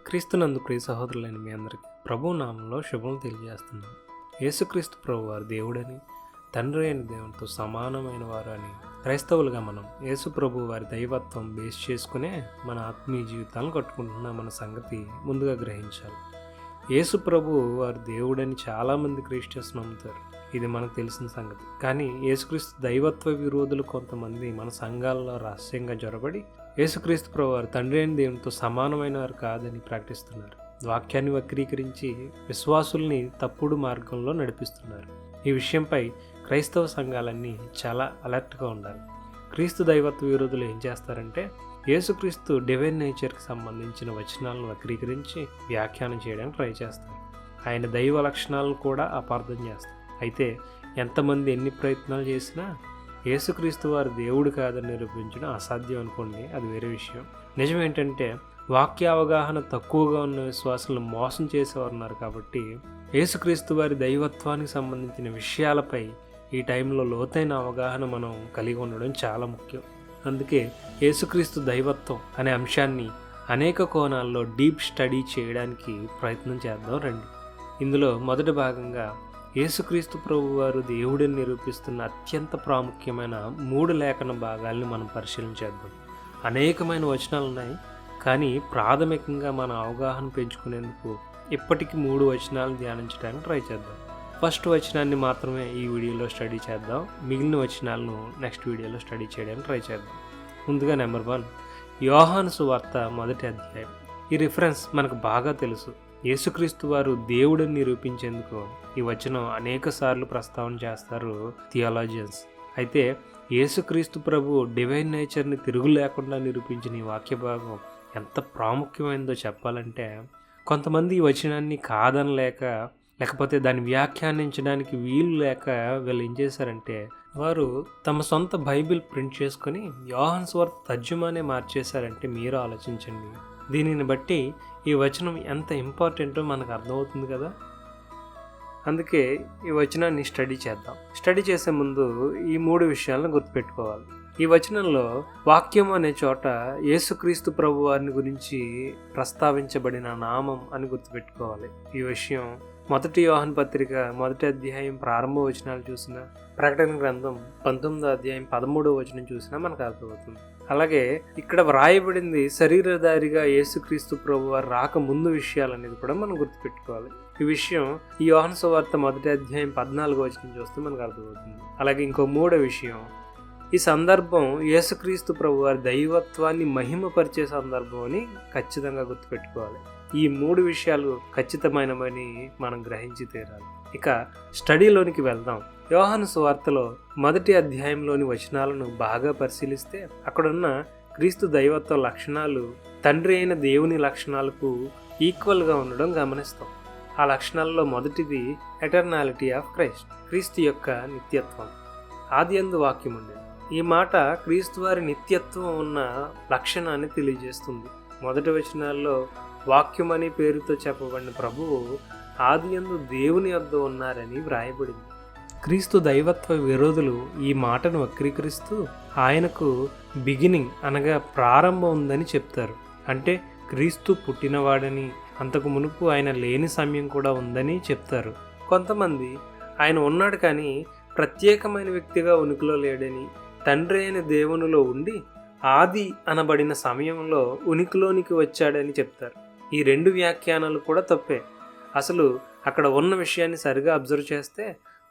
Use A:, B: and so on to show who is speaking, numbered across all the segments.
A: క్రీస్తునందు ప్రియ సహోదరులైన మీ అందరికీ ప్రభు నామంలో శుభములు తెలియజేస్తున్నాం. యేసుక్రీస్తు ప్రభు వారు దేవుడని, తండ్రి అయిన దేవునితో సమానమైన వారు అని క్రైస్తవులుగా మనం యేసు ప్రభు వారి దైవత్వం బేస్ చేసుకునే మన ఆత్మీయ జీవితాలను కట్టుకుంటున్న మన సంగతి ముందుగా గ్రహించాలి. యేసు ప్రభు వారు దేవుడని చాలామంది క్రిస్టియన్స్ నమ్ముతారు. ఇది మనకు తెలిసిన సంగతి. కానీ యేసుక్రీస్తు దైవత్వ విరోధులు కొంతమంది మన సంఘాల్లో రహస్యంగా జొరబడి యేసుక్రీస్తు ప్రభు వారు తండ్రి అయిన దేవునితో సమానమైన వారు కాదని ప్రకటిస్తున్నారు. వాక్యాన్ని వక్రీకరించి విశ్వాసుల్ని తప్పుడు మార్గంలో నడిపిస్తున్నారు. ఈ విషయంపై క్రైస్తవ సంఘాలన్నీ చాలా అలర్ట్గా ఉండాలి. క్రీస్తు దైవత్వ విరోధులు ఏం చేస్తారంటే యేసుక్రీస్తు డివైన్ నేచర్కి సంబంధించిన వచనాలను వక్రీకరించి వ్యాఖ్యానం చేయడానికి ట్రై చేస్తారు. ఆయన దైవ లక్షణాలను కూడా అపార్థం చేస్తారు. అయితే ఎంతమంది ఎన్ని ప్రయత్నాలు చేసినా యేసుక్రీస్తు వారు దేవుడు కాదని నిరూపించడం అసాధ్యం అనుకోండి, అది వేరే విషయం. నిజం ఏంటంటే వాక్య అవగాహన తక్కువగా ఉన్న విశ్వాసులను మోసం చేసేవారు ఉన్నారు. కాబట్టి యేసుక్రీస్తు వారి దైవత్వానికి సంబంధించిన విషయాలపై ఈ టైంలో లోతైన అవగాహన మనం కలిగి ఉండడం చాలా ముఖ్యం. అందుకే యేసుక్రీస్తు దైవత్వం అనే అంశాన్ని అనేక కోణాల్లో డీప్ స్టడీ చేయడానికి ప్రయత్నం చేద్దాం రండి. ఇందులో మొదటి భాగంగా యేసుక్రీస్తు ప్రభు వారు దేవుడిని నిరూపిస్తున్న అత్యంత ప్రాముఖ్యమైన 3 లేఖన భాగాల్ని మనం పరిశీలించేద్దాం. అనేకమైన వచనాలు ఉన్నాయి, కానీ ప్రాథమికంగా మన అవగాహన పెంచుకునేందుకు ఇప్పటికి 3 వచనాలను ధ్యానించడానికి ట్రై చేద్దాం. ఫస్ట్ వచనాన్ని మాత్రమే ఈ వీడియోలో స్టడీ చేద్దాం. మిగిలిన వచనాలను నెక్స్ట్ వీడియోలో స్టడీ చేయడానికి ట్రై చేద్దాం. ముందుగా నెంబర్ 1, యోహాను సువార్త 1వ అధ్యాయం. ఈ రిఫరెన్స్ మనకు బాగా తెలుసు. యేసుక్రీస్తు వారు దేవుడిని నిరూపించేందుకు ఈ వచనం అనేక సార్లు ప్రస్తావన చేస్తారు థియాలజియన్స్. అయితే యేసుక్రీస్తు ప్రభు డివైన్ నేచర్ని తిరుగు లేకుండా నిరూపించిన ఈ వాక్య భాగం ఎంత ప్రాముఖ్యమైనదో చెప్పాలంటే, కొంతమంది ఈ వచనాన్ని కాదనలేక లేకపోతే దాన్ని వ్యాఖ్యానించడానికి వీలు లేక వీళ్ళు ఏం చేశారంటే వారు తమ సొంత బైబిల్ ప్రింట్ చేసుకొని యోహాను సువార్త తర్జుమానే మార్చేశారంటే మీరు ఆలోచించండి. దీనిని బట్టి ఈ వచనం ఎంత ఇంపార్టెంటో మనకు అర్థమవుతుంది కదా. అందుకే ఈ వచనాన్ని స్టడీ చేద్దాం. స్టడీ చేసే ముందు ఈ 3 విషయాలను గుర్తుపెట్టుకోవాలి. ఈ వచనంలో వాక్యం అనే చోట యేసుక్రీస్తు ప్రభు వారిని గురించి ప్రస్తావించబడిన నామం అని గుర్తుపెట్టుకోవాలి. ఈ విషయం 1 యోహాను పత్రిక 1వ అధ్యాయం ప్రారంభ వచనాలు చూసినా, ప్రకటన గ్రంథం 19వ అధ్యాయం 13వ వచనం చూసినా మనకు అర్థమవుతుంది. అలాగే ఇక్కడ వ్రాయబడింది శరీరధారిగా యేసుక్రీస్తు ప్రభు వారు రాక ముందు విషయాలనేది కూడా మనం గుర్తుపెట్టుకోవాలి. ఈ విషయం ఈ యోహాను సువార్త 1వ అధ్యాయం 14వ వచనం చూస్తే మనకు అర్థమవుతుంది. అలాగే ఇంకో 3వ విషయం, ఈ సందర్భం యేసుక్రీస్తు ప్రభు వారి దైవత్వాన్ని మహిమపరిచే సందర్భం అని ఖచ్చితంగా గుర్తుపెట్టుకోవాలి. ఈ 3 విషయాలు ఖచ్చితమైనవని మనం గ్రహించి తీరాలి. ఇక స్టడీలోనికి వెళ్దాం. యోహాను సువార్తలో 1వ అధ్యాయంలోని వచనాలను బాగా పరిశీలిస్తే అక్కడున్న క్రీస్తు దైవత్వ లక్షణాలు తండ్రి అయిన దేవుని లక్షణాలకు ఈక్వల్గా ఉండడం గమనిస్తాం. ఆ లక్షణాలలో మొదటిది ఎటర్నాలిటీ ఆఫ్ క్రైస్ట్, క్రీస్తు యొక్క నిత్యత్వం. ఆదియందు వాక్యం ఉండేది. ఈ మాట క్రీస్తు వారి నిత్యత్వం ఉన్న లక్షణాన్ని తెలియజేస్తుంది. మొదటి వచనాల్లో వాక్యం అనే పేరుతో చెప్పబడిన ప్రభువు ఆదియందు దేవుని వద్ద ఉన్నారని వ్రాయబడింది. క్రీస్తు దైవత్వ విరోధులు ఈ మాటను వక్రీకరిస్తూ ఆయనకు బిగినింగ్ అనగా ప్రారంభం ఉందని చెప్తారు. అంటే క్రీస్తు పుట్టినవాడని, అంతకు మునుపు ఆయన లేని సమయం కూడా ఉందని చెప్తారు. కొంతమంది ఆయన ఉన్నాడు కానీ ప్రత్యేకమైన వ్యక్తిగా ఉనికిలో లేడని, తండ్రి అయిన దేవునిలో ఉండి ఆది అనబడిన సమయంలో ఉనికిలోనికి వచ్చాడని చెప్తారు. ఈ 2 వ్యాఖ్యానాలు కూడా తప్పే. అసలు అక్కడ ఉన్న విషయాన్ని సరిగా అబ్జర్వ్ చేస్తే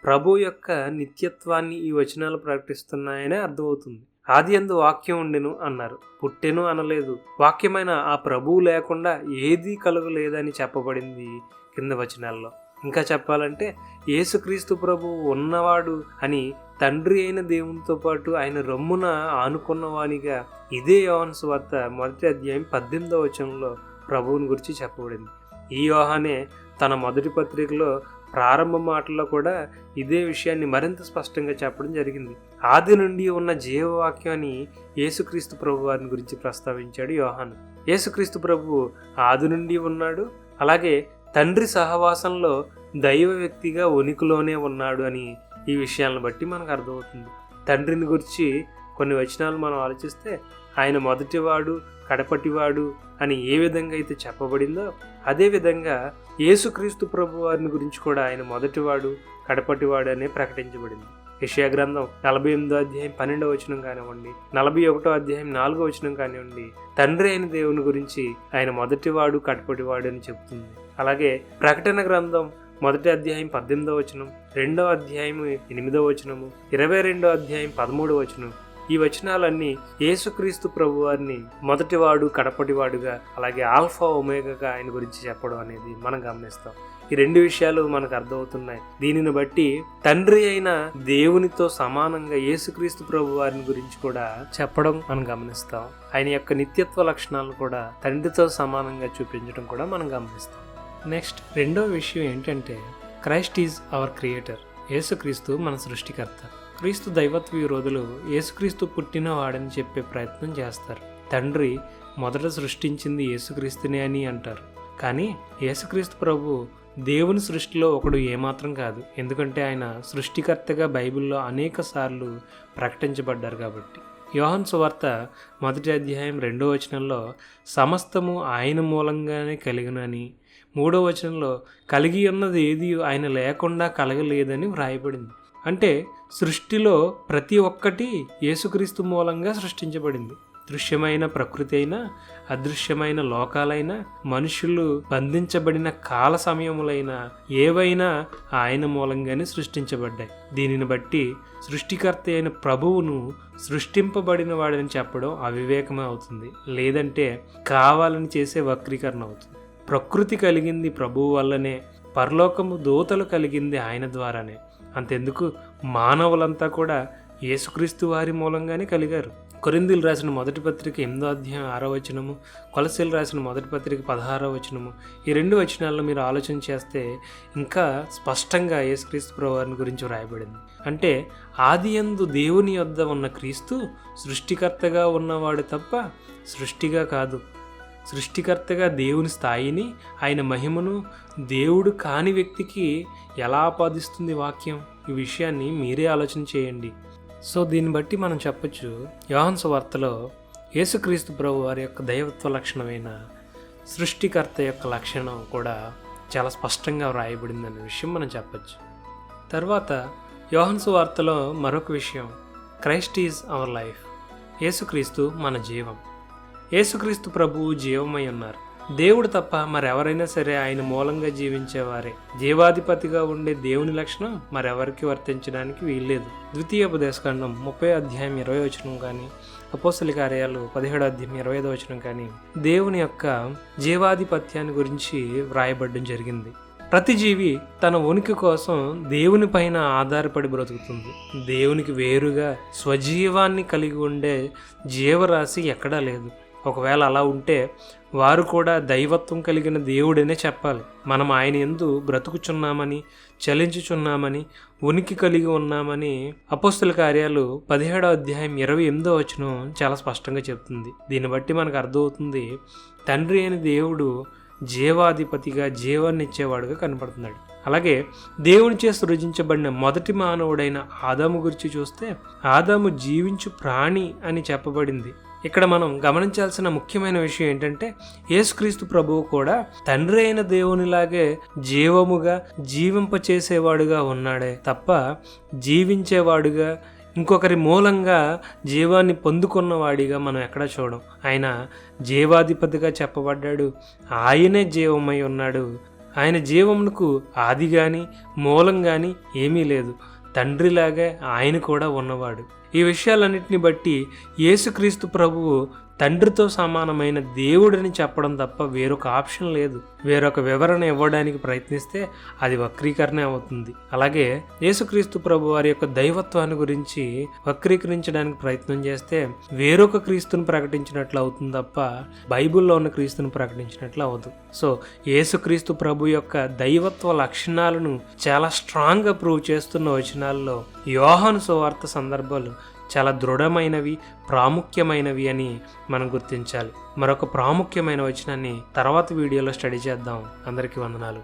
A: ప్రభు యొక్క నిత్యత్వాన్ని ఈ వచనాలు ప్రకటిస్తున్నాయనే అర్థమవుతుంది. ఆదియందు వాక్యం ఉండెను అన్నారు, పుట్టెను అనలేదు. వాక్యమైన ఆ ప్రభువు లేకుండా ఏదీ కలుగలేదని చెప్పబడింది కింద వచనాల్లో. ఇంకా చెప్పాలంటే యేసుక్రీస్తు ప్రభువు ఉన్నవాడు అని తండ్రి అయిన దేవునితో పాటు ఆయన రొమ్మున ఆనుకున్నవానిగా ఇదే యోహాను సువార్త 1వ అధ్యాయం 18వ వచనంలో ప్రభువుని గురించి చెప్పబడింది. ఈ యోహానే తన మొదటి పత్రికలో ప్రారంభ మాటల్లో కూడా ఇదే విషయాన్ని మరింత స్పష్టంగా చెప్పడం జరిగింది. ఆది నుండి ఉన్న జీవవాక్యాన్ని యేసుక్రీస్తు ప్రభు వారిని గురించి ప్రస్తావించాడు యోహాను. యేసుక్రీస్తు ప్రభువు ఆది నుండి ఉన్నాడు, అలాగే తండ్రి సహవాసంలో దైవ వ్యక్తిగా ఉనికిలోనే ఉన్నాడు అని ఈ విషయాలను బట్టి మనకు అర్థమవుతుంది. తండ్రిని గురించి కొన్ని వచనాలు మనం ఆలోచిస్తే ఆయన మొదటివాడు కడపటివాడు అని ఏ విధంగా అయితే చెప్పబడిందో అదేవిధంగా యేసుక్రీస్తు ప్రభు వారిని గురించి కూడా ఆయన మొదటివాడు కడపటివాడు అనే ప్రకటించబడింది. యెషయా గ్రంథం 48వ అధ్యాయం 12వ వచనం కానివ్వండి, 41వ అధ్యాయం 4వ వచనం కానివ్వండి, తండ్రి అయిన దేవుని గురించి ఆయన మొదటివాడు కడపటివాడు అని చెప్తుంది. అలాగే ప్రకటన గ్రంథం 1వ అధ్యాయం 18వ వచనం, 2వ అధ్యాయం 8వ వచనము, 22వ అధ్యాయం 13వ వచనం, ఈ వచనాలన్నీ యేసుక్రీస్తు ప్రభు వారిని మొదటివాడు కడపటివాడుగా అలాగే ఆల్ఫా ఒమేగాగా ఆయన గురించి చెప్పడం అనేది మనం గమనిస్తాం. ఈ రెండు విషయాలు మనకు అర్థమవుతున్నాయి. దీనిని బట్టి తండ్రి అయిన దేవునితో సమానంగా యేసుక్రీస్తు ప్రభు వారిని గురించి కూడా చెప్పడం మనం గమనిస్తాం. ఆయన యొక్క నిత్యత్వ లక్షణాలను కూడా తండ్రితో సమానంగా చూపించడం కూడా మనం గమనిస్తాం. నెక్స్ట్ రెండో విషయం ఏంటంటే క్రైస్ట్ ఈజ్ అవర్ క్రియేటర్. యేసుక్రీస్తు మన సృష్టికర్త. క్రీస్తు దైవత్వ విరోధులు యేసుక్రీస్తు పుట్టిన వాడని చెప్పే ప్రయత్నం చేస్తారు. తండ్రి మొదట సృష్టించింది యేసుక్రీస్తునే అని అంటారు. కానీ యేసుక్రీస్తు ప్రభు దేవుని సృష్టిలో ఒకడు ఏమాత్రం కాదు. ఎందుకంటే ఆయన సృష్టికర్తగా బైబిల్లో అనేక సార్లు ప్రకటించబడ్డారు కాబట్టి. యోహాను సువార్త 1వ అధ్యాయం 2వ వచనంలో సమస్తము ఆయన మూలంగానే కలిగినని, 3వ వచనంలో కలిగి ఉన్నది ఏది ఆయన లేకుండా కలగలేదని వ్రాయబడింది. అంటే సృష్టిలో ప్రతి ఒక్కటి యేసుక్రీస్తు మూలంగా సృష్టించబడింది. దృశ్యమైన ప్రకృతి అయినా, అదృశ్యమైన లోకాలైనా, మనుషులు బంధించబడిన కాల సమయములైనా ఏవైనా ఆయన మూలంగానే సృష్టించబడ్డాయి. దీనిని బట్టి సృష్టికర్త అయిన ప్రభువును సృష్టింపబడిన వాడని చెప్పడం అవివేకమే అవుతుంది, లేదంటే కావాలని చేసే వక్రీకరణ అవుతుంది. ప్రకృతి కలిగింది ప్రభువు వల్లనే, పరలోకము దూతలు కలిగింది ఆయన ద్వారానే. అంతెందుకు మానవులంతా కూడా యేసుక్రీస్తు వారి మూలంగానే కలిగారు. కొరింథీయులు రాసిన మొదటి పత్రిక 8వ అధ్యాయం 6వ వచనము, కొలస్సీలు రాసిన మొదటి పత్రిక 16వ వచనము, ఈ రెండు వచనాల్లో మీరు ఆలోచన చేస్తే ఇంకా స్పష్టంగా యేసుక్రీస్తు ప్రభువారిని గురించి వ్రాయబడింది. అంటే ఆదియందు దేవుని యొద్ద ఉన్న క్రీస్తు సృష్టికర్తగా ఉన్నవాడు తప్ప సృష్టిగా కాదు. సృష్టికర్తగా దేవుని స్థాయిని, ఆయన మహిమను దేవుడు కాని వ్యక్తికి ఎలా ఆపాదిస్తుంది వాక్యం? ఈ విషయాన్ని మీరే ఆలోచన చేయండి. సో దీన్ని బట్టి మనం చెప్పొచ్చు, యోహాను సువార్తలో యేసుక్రీస్తు ప్రభు వారి యొక్క దైవత్వ లక్షణమైన సృష్టికర్త యొక్క లక్షణం కూడా చాలా స్పష్టంగా వ్రాయబడిందనే విషయం మనం చెప్పచ్చు. తర్వాత యోహాను సువార్తలో మరొక విషయం, క్రైస్ట్ ఈజ్ అవర్ లైఫ్. యేసుక్రీస్తు మన జీవం. యేసుక్రీస్తు ప్రభువు జీవమై ఉన్నారు. దేవుడు తప్ప మరెవరైనా సరే ఆయన మూలంగా జీవించేవారే. జీవాధిపతిగా ఉండే దేవుని లక్షణం మరెవరికి వర్తించడానికి వీల్లేదు. ద్వితీయోపదేశకాండం 30వ అధ్యాయం 20వ వచనం కానీ, అపోస్తలుల కార్యాలు 17వ అధ్యాయం 25వ వచనం కానీ దేవుని యొక్క జీవాధిపత్యాన్ని గురించి వ్రాయబడడం జరిగింది. ప్రతి జీవి తన ఉనికి కోసం దేవుని పైన ఆధారపడి బ్రతుకుతుంది. దేవునికి వేరుగా స్వజీవాన్ని కలిగి ఉండే జీవరాశి ఎక్కడా లేదు. ఒకవేళ అలా ఉంటే వారు కూడా దైవత్వం కలిగిన దేవుడనే చెప్పాలి. మనం ఆయన యందు బ్రతుకుచున్నామని, చలించుచున్నామని, ఉనికి కలిగి ఉన్నామని అపోస్తలుల కార్యాలు 17వ అధ్యాయం 28వ వచనం చాలా స్పష్టంగా చెప్తుంది. దీన్ని బట్టి మనకు అర్థమవుతుంది, తండ్రి అయిన దేవుడు జీవాధిపతిగా జీవాన్నిచ్చేవాడుగా కనపడుతున్నాడు. అలాగే దేవునిచే సృజించబడిన మొదటి మానవుడైన ఆదాము గురించి చూస్తే ఆదాము జీవించు ప్రాణి అని చెప్పబడింది. ఇక్కడ మనం గమనించాల్సిన ముఖ్యమైన విషయం ఏంటంటే యేసుక్రీస్తు ప్రభువు కూడా తండ్రి అయిన దేవునిలాగే జీవముగా జీవింపచేసేవాడుగా ఉన్నాడే తప్ప జీవించేవాడుగా, ఇంకొకరి మూలంగా జీవాన్ని పొందుకున్నవాడిగా మనం ఎక్కడా చూడం. ఆయన జీవాధిపతిగా చెప్పబడ్డాడు. ఆయనే జీవమై ఉన్నాడు. ఆయన జీవమునకు ఆది కానీ మూలం కానీ ఏమీ లేదు. తండ్రిలాగే ఆయన కూడా ఉన్నవాడు. ఈ విషయాలన్నింటిని బట్టి యేసుక్రీస్తు ప్రభువు తండ్రితో సమానమైన దేవుడిని చెప్పడం తప్ప వేరొక ఆప్షన్ లేదు. వేరొక వివరణ ఇవ్వడానికి ప్రయత్నిస్తే అది వక్రీకరణ అవుతుంది. అలాగే యేసుక్రీస్తు ప్రభు వారి యొక్క దైవత్వాన్ని గురించి వక్రీకరించడానికి ప్రయత్నం చేస్తే వేరొక క్రీస్తుని ప్రకటించినట్లు అవుతుంది తప్ప బైబిల్లో ఉన్న క్రీస్తుని ప్రకటించినట్లు అవదు. సో యేసుక్రీస్తు ప్రభు యొక్క దైవత్వ లక్షణాలను చాలా స్ట్రాంగ్గా ప్రూవ్ చేస్తున్న వచనాల్లో యోహాను సువార్త సందర్భాలు చాలా దృఢమైనవి, ప్రాముఖ్యమైనవి అని మనం గుర్తించాలి. మరొక ప్రాముఖ్యమైన వచనాన్ని తర్వాత వీడియోలో స్టడీ చేద్దాం. అందరికీ వందనాలు.